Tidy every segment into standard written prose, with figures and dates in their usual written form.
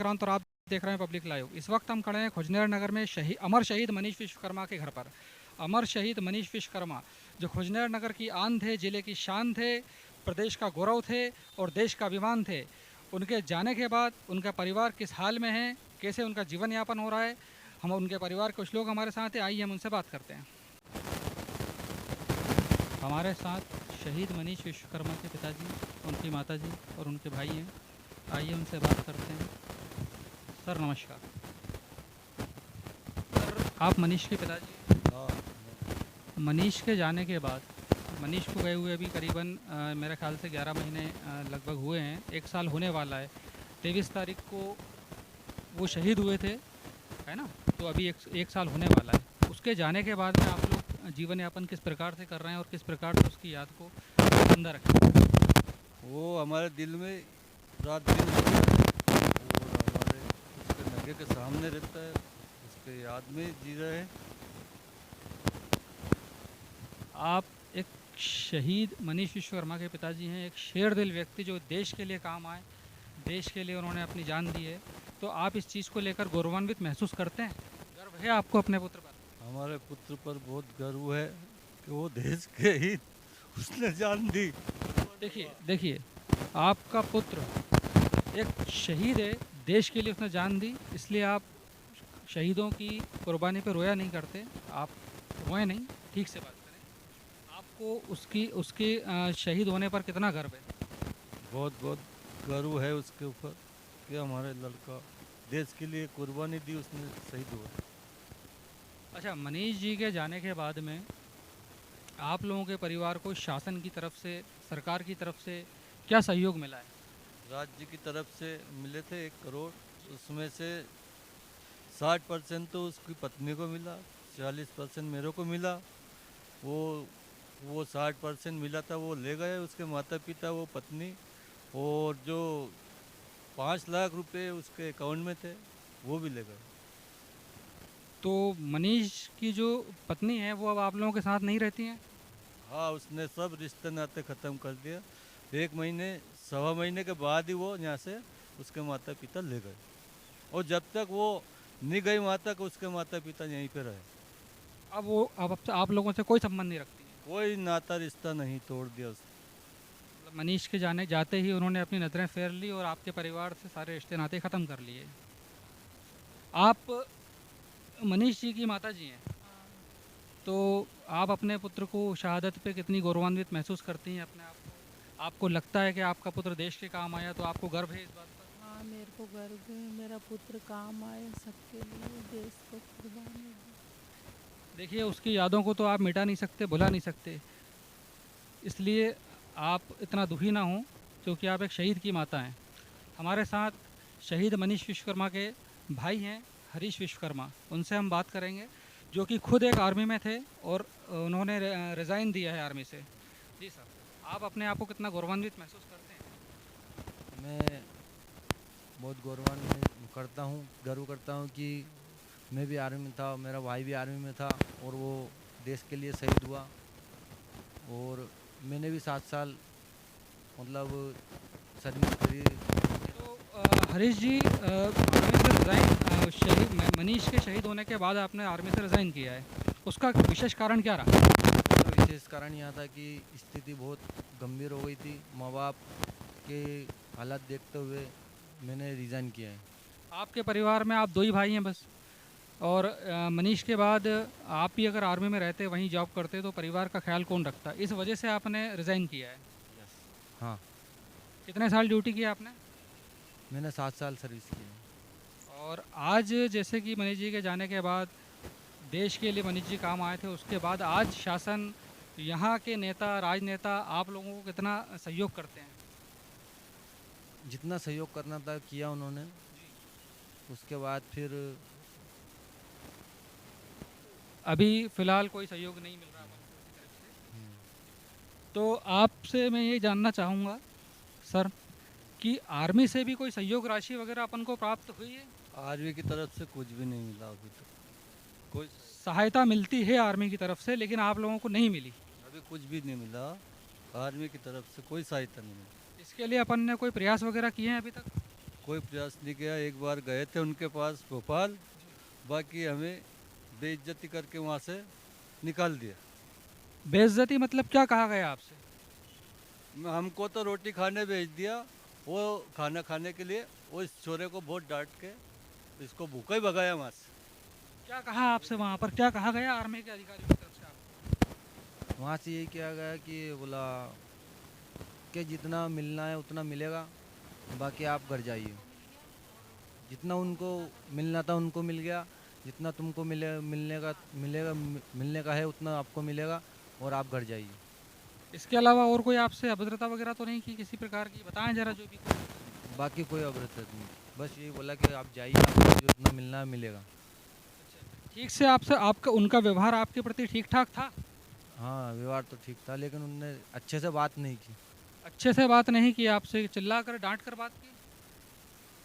और आप देख रहे हैं पब्लिक लाइव। इस वक्त हम खड़े हैं खुजनेर नगर में अमर शहीद मनीष विश्वकर्मा के घर पर। अमर शहीद मनीष विश्वकर्मा जो खुजनेर नगर की आन थे, जिले की शान थे, प्रदेश का गौरव थे और देश का अभिमान थे। उनके जाने के बाद उनका परिवार किस हाल में है, कैसे उनका जीवन यापन हो रहा है, हम उनके परिवार के कुछ लोग हमारे साथ हैं, आइए हम उनसे बात करते हैं। हमारे साथ शहीद मनीष विश्वकर्मा के पिताजी, उनकी माताजी और उनके भाई हैं। आइए उनसे बात करते हैं। सर नमस्कार। सर आप मनीष के पिताजी। हाँ। मनीष के जाने के बाद, मनीष को गए हुए अभी करीबन मेरे ख्याल से 11 महीने लगभग हुए हैं, 1 साल होने वाला है। 23 तारीख को वो शहीद हुए थे, है ना? तो अभी एक साल होने वाला है। उसके जाने के बाद में आप लोग जीवन यापन किस प्रकार से कर रहे हैं और किस प्रकार से उसकी याद को जिंदा रखें? वो हमारे दिल में रात दिन रहता है और हमारे उसके नगे के सामने रहता है, उसके याद में जी रहे हैं। आप एक शहीद मनीष विश्वकर्मा के पिताजी हैं, एक शेर दिल व्यक्ति जो देश के लिए काम आए, देश के लिए उन्होंने अपनी जान दी है। तो आप इस चीज़ को लेकर गौरवान्वित महसूस करते हैं? गर्व है आपको अपने पुत्र पर? हमारे पुत्र पर बहुत गर्व है कि वो देश के ही उसने जान दी। देखिए देखिए, आपका पुत्र एक शहीद है, देश के लिए उसने जान दी, इसलिए आप शहीदों की कुर्बानी पर रोया नहीं करते। आप रोए नहीं, ठीक से बात करें। आपको उसकी उसके शहीद होने पर कितना गर्व है? बहुत बहुत गर्व है उसके ऊपर कि हमारे लड़का देश के लिए कुर्बानी दी, उसने शहीद हुआ। अच्छा, मनीष जी के जाने के बाद में आप लोगों के परिवार को शासन की तरफ से, सरकार की तरफ से क्या सहयोग मिला है? राज्य की तरफ से मिले थे 1 करोड़, उसमें से 60% तो उसकी पत्नी को मिला, 40% मेरे को मिला। वो वो 60% मिला था वो ले गए उसके माता पिता, वो पत्नी, और जो 5 लाख रुपए उसके अकाउंट में थे वो भी ले गए। तो मनीष की जो पत्नी है वो अब आप लोगों के साथ नहीं रहती हैं? हाँ, उसने सब रिश्ते नाते ख़त्म कर दिया। 1 महीने 1.25 महीने के बाद ही वो यहाँ से उसके माता पिता ले गए, और जब तक वो नहीं गई वहाँ तक उसके माता पिता यहीं पे रहे। अब वो अब आप लोगों से कोई संबंध नहीं रखती हैं? कोई नाता रिश्ता नहीं, तोड़ दिया उसने। मतलब मनीष के जाते ही उन्होंने अपनी नज़रें फेर ली और आपके परिवार से सारे रिश्ते नाते ख़त्म कर लिए। आप मनीष जी की माता जी हैं, तो आप अपने पुत्र को शहादत पे कितनी गौरवान्वित महसूस करती हैं अपने आप को? आपको लगता है कि आपका पुत्र देश के काम आया, तो आपको गर्व है इस बात पर? हाँ, मेरे को गर्व है, मेरा पुत्र काम आए सबके लिए, देश को कुर्बानी दी। देखिए, उसकी यादों को तो आप मिटा नहीं सकते, भुला नहीं सकते, इसलिए आप इतना दुखी ना हों, क्योंकि आप एक शहीद की माता हैं। हमारे साथ शहीद मनीष विश्वकर्मा के भाई हैं, हरीश विश्वकर्मा, उनसे हम बात करेंगे, जो कि खुद एक आर्मी में थे और उन्होंने रिज़ाइन दिया है आर्मी से। जी सर, आप अपने आप को कितना गौरवान्वित महसूस करते हैं? मैं बहुत गौरवान्वित करता हूँ, गर्व करता हूँ कि मैं भी आर्मी में था, मेरा भाई भी आर्मी में था और वो देश के लिए शहीद हुआ। और मैंने भी 7 साल मतलब सर्विस करी। तो हरीश जी, आर्मी से रिज़ाइन, मनीष के शहीद होने के बाद आपने आर्मी से रिज़ाइन किया है, उसका विशेष कारण क्या रहा? उसका विशेष कारण यह था कि स्थिति बहुत गंभीर हो गई थी, माँ बाप के हालात देखते हुए मैंने रिज़ाइन किया है। आपके परिवार में आप 2 ही भाई हैं बस, और मनीष के बाद आप भी अगर आर्मी में रहते, वहीं जॉब करते, तो परिवार का ख्याल कौन रखता? इस वजह से आपने रिज़ाइन किया है। हाँ, कितने साल ड्यूटी किया आपने? मैंने 7 साल सर्विस की है। और आज जैसे कि मनीष जी के जाने के बाद देश के लिए मनीष जी काम आए थे, उसके बाद आज शासन, यहाँ के नेता, राजनेता आप लोगों को कितना सहयोग करते हैं? जितना सहयोग करना था किया उन्होंने। उसके बाद फिर अभी फ़िलहाल कोई सहयोग नहीं मिल रहा अपन को किसी तरफ से। तो आपसे मैं ये जानना चाहूँगा सर, कि आर्मी से भी कोई सहयोग राशि वगैरह अपन को प्राप्त हुई है? आर्मी की तरफ से कुछ भी नहीं मिला अभी तक, कोई सहायता मिलती है आर्मी की तरफ से, लेकिन आप लोगों को नहीं मिली? अभी कुछ भी नहीं मिला। आर्मी की तरफ से कोई सहायता नहीं मिली। इसके लिए अपन ने कोई प्रयास वगैरह किए हैं अभी तक? कोई प्रयास नहीं किया। एक बार गए थे उनके पास भोपाल, बाकी हमें बेइज्जती करके वहाँ से निकाल दिया। बेइज्जती मतलब क्या कहा गया आपसे? हमको तो रोटी खाने भेज दिया, वो खाना खाने के लिए वो इस छोरे को बहुत डांट के इसको भूखा ही भगाया वहाँ से। क्या कहा आपसे वहाँ पर, क्या कहा गया आर्मी के अधिकारियों की तरफ से आपको? वहाँ से यही किया गया कि बोला कि जितना मिलना है उतना मिलेगा, बाकी आप घर जाइए। जितना उनको मिलना था उनको मिल गया, जितना तुमको मिलने का है उतना आपको मिलेगा, और आप घर जाइए। इसके अलावा और कोई आपसे अभद्रता वगैरह तो नहीं की किसी प्रकार की? बताएं जरा जो भी कुछ। बाकी कोई अभद्रता नहीं, बस यही बोला कि आप जाइए, आपको जितना मिलना है मिलेगा। ठीक से आपसे आपका उनका व्यवहार आपके प्रति ठीक ठाक था? हाँ, व्यवहार तो ठीक था, लेकिन उनने अच्छे से बात नहीं की। अच्छे से बात नहीं की आपसे, चिल्ला कर डांट कर बात की?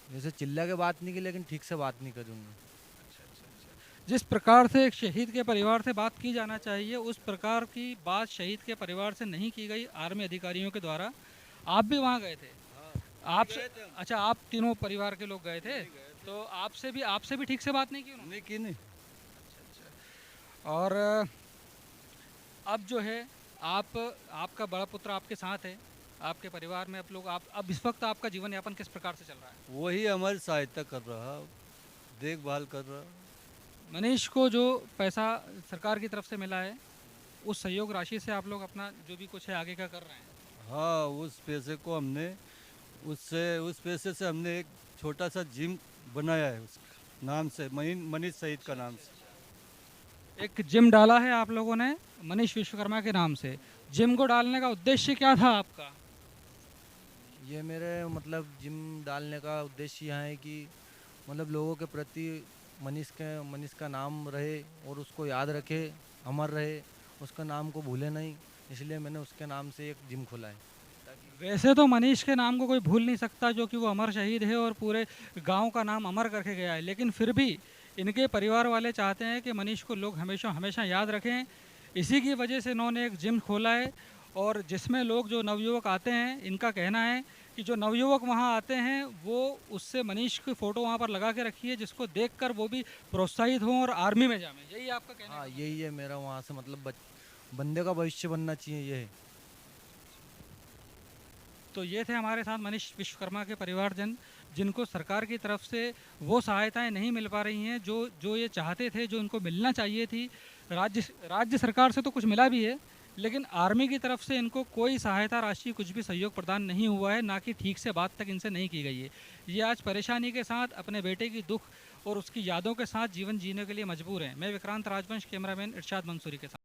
जैसे चिल्ला के बात नहीं की, लेकिन ठीक से बात नहीं करी उन्होंने। जिस प्रकार से एक शहीद के परिवार से बात की जाना चाहिए उस प्रकार की बात शहीद के परिवार से नहीं की गई आर्मी अधिकारियों के द्वारा। आप भी वहाँ गए थे? आप अच्छा, आप तीनों परिवार के लोग गए थे, तो आपसे भी ठीक से बात नहीं की उन्होंने? नहीं की नहीं। और अब जो है आपका बड़ा पुत्र आपके साथ है, आपके परिवार में आप अब इस वक्त आपका जीवन यापन किस प्रकार से चल रहा है? वही हमारी सहायता कर रहा, देखभाल कर रहा। मनीष को जो पैसा सरकार की तरफ से मिला है उस सहयोग राशि से आप लोग अपना जो भी कुछ है आगे का कर रहे हैं? हाँ, उस पैसे को हमने उस पैसे से हमने एक छोटा सा जिम बनाया है उसके नाम से, मनीष शहीद का नाम से। एक जिम डाला है आप लोगों ने मनीष विश्वकर्मा के नाम से। जिम को डालने का उद्देश्य क्या था आपका? ये मेरे मतलब जिम डालने का उद्देश्य यह है कि मतलब लोगों के प्रति मनीष का नाम रहे और उसको याद रखे, अमर रहे, उसका नाम को भूले नहीं, इसलिए मैंने उसके नाम से एक जिम खोला है। वैसे तो मनीष के नाम को कोई भूल नहीं सकता जो कि वो अमर शहीद है और पूरे गांव का नाम अमर करके गया है, लेकिन फिर भी इनके परिवार वाले चाहते हैं कि मनीष को लोग हमेशा हमेशा याद रखें। इसी की वजह से इन्होंने एक जिम खोला है और जिसमें लोग जो नवयुवक आते हैं, इनका कहना है कि जो नवयुवक वहाँ आते हैं वो उससे मनीष की फ़ोटो वहाँ पर लगा के रखी है जिसको देखकर वो भी प्रोत्साहित हों और आर्मी में जाएं। यही आपका कहना है? हाँ, यही है मेरा वहाँ से मतलब बंदे का भविष्य बनना चाहिए, ये है। तो ये थे हमारे साथ मनीष विश्वकर्मा के परिवारजन जिनको सरकार की तरफ से वो सहायताएं नहीं मिल पा रही हैं जो जो ये चाहते थे, जो इनको मिलना चाहिए थी। राज्य सरकार से तो कुछ मिला भी है, लेकिन आर्मी की तरफ से इनको कोई सहायता राशि, कुछ भी सहयोग प्रदान नहीं हुआ है, ना कि ठीक से बात तक इनसे नहीं की गई है। ये आज परेशानी के साथ अपने बेटे की दुख और उसकी यादों के साथ जीवन जीने के लिए मजबूर हैं। मैं विक्रांत राजवंश, कैमरामैन इरशाद मंसूरी के साथ।